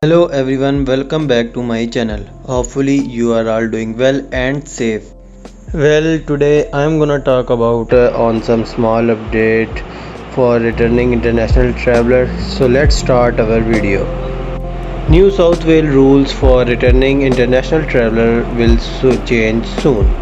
Hello everyone, welcome back to my channel. Hopefully you are all doing well and safe. Well, today I'm gonna talk about on some small update for returning international travelers. So let's start our video. New South Wales rules for returning international traveler will change soon.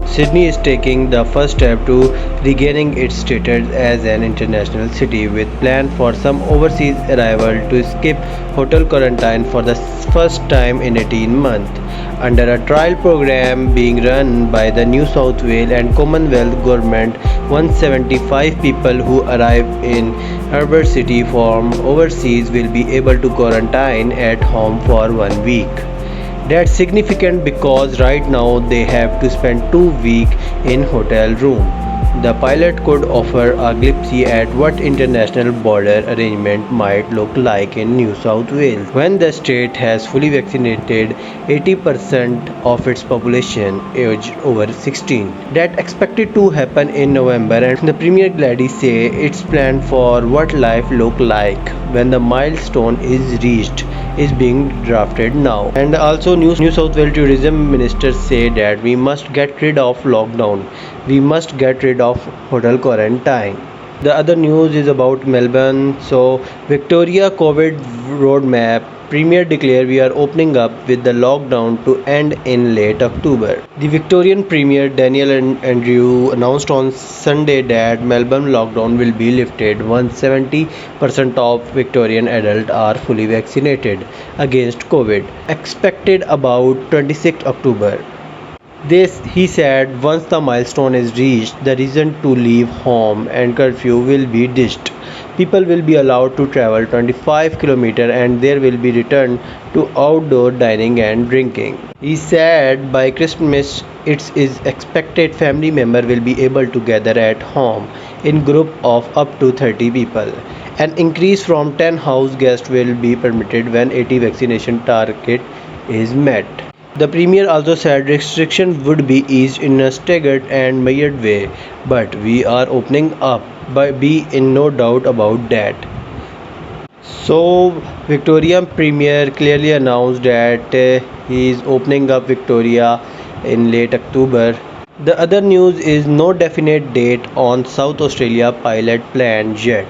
Sydney is taking the first step to regaining its status as an international city with plan for some overseas arrival to skip hotel quarantine for the first time in 18 months under a trial program being run by the New South Wales and Commonwealth government. 175 people who arrive in Harbour City from overseas will be able to quarantine at home for 1 week. That's significant because right now they have to spend 2 weeks in hotel room. The pilot could offer a glimpse at what international border arrangement might look like in New South Wales when the state has fully vaccinated 80% of its population aged over 16. That expected to happen in November, and the Premier Gladys say it's planned for what life look like when the milestone is reached is being drafted now. And also New South Wales tourism minister say that we must get rid of lockdown, we must get rid of hotel quarantine. The other news is about Melbourne. So Victoria COVID roadmap, Premier declare we are opening up with the lockdown to end in late October. The Victorian Premier Daniel Andrew announced on Sunday that Melbourne lockdown will be lifted once 70% of Victorian adults are fully vaccinated against COVID, expected about 26 October. This, he said, once the milestone is reached, the reason to leave home and curfew will be ditched. People will be allowed to travel 25 km and there will be return to outdoor dining and drinking. He said by Christmas it is expected family member will be able to gather at home in group of up to 30 people. An increase from 10 house guests will be permitted when 80 vaccination target is met. The Premier also said restrictions would be eased in a staggered and measured way, but we are opening up, but be in no doubt about that. So, Victoria Premier clearly announced that he is opening up Victoria in late October. The other news is no definite date on South Australia pilot plan yet.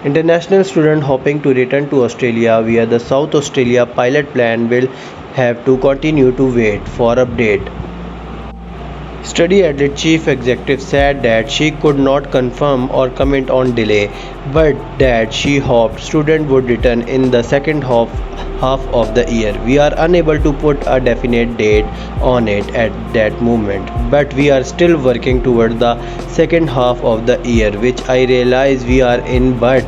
International students hoping to return to Australia via the South Australia pilot plan will have to continue to wait for update. Study Adelaide chief executive said that she could not confirm or comment on delay, but that she hoped students would return in the second half of the year. We are unable to put a definite date on it at that moment, but we are still working toward the second half of the year, which I realize we are in, but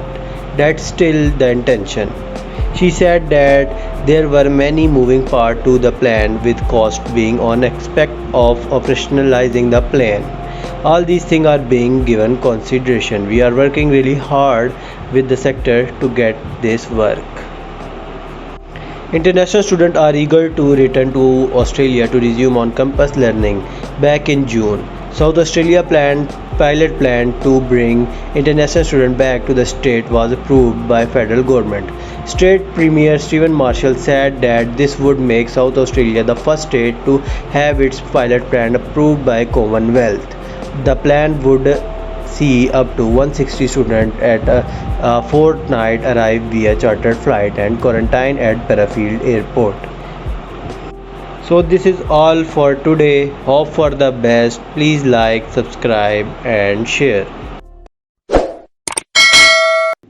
that's still the intention. She said that there were many moving parts to the plan, with cost being on aspect of operationalizing the plan. All these things are being given consideration. We are working really hard with the sector to get this work. International students are eager to return to Australia to resume on-campus learning. Back in June, South Australia pilot plan to bring international students back to the state was approved by federal government. State Premier Stephen Marshall said that this would make South Australia the first state to have its pilot plan approved by Commonwealth. The plan would see up to 160 students at a fortnight arrive via chartered flight and quarantine at Parafield Airport. So this is all for today. Hope for the best. Please like, subscribe and share.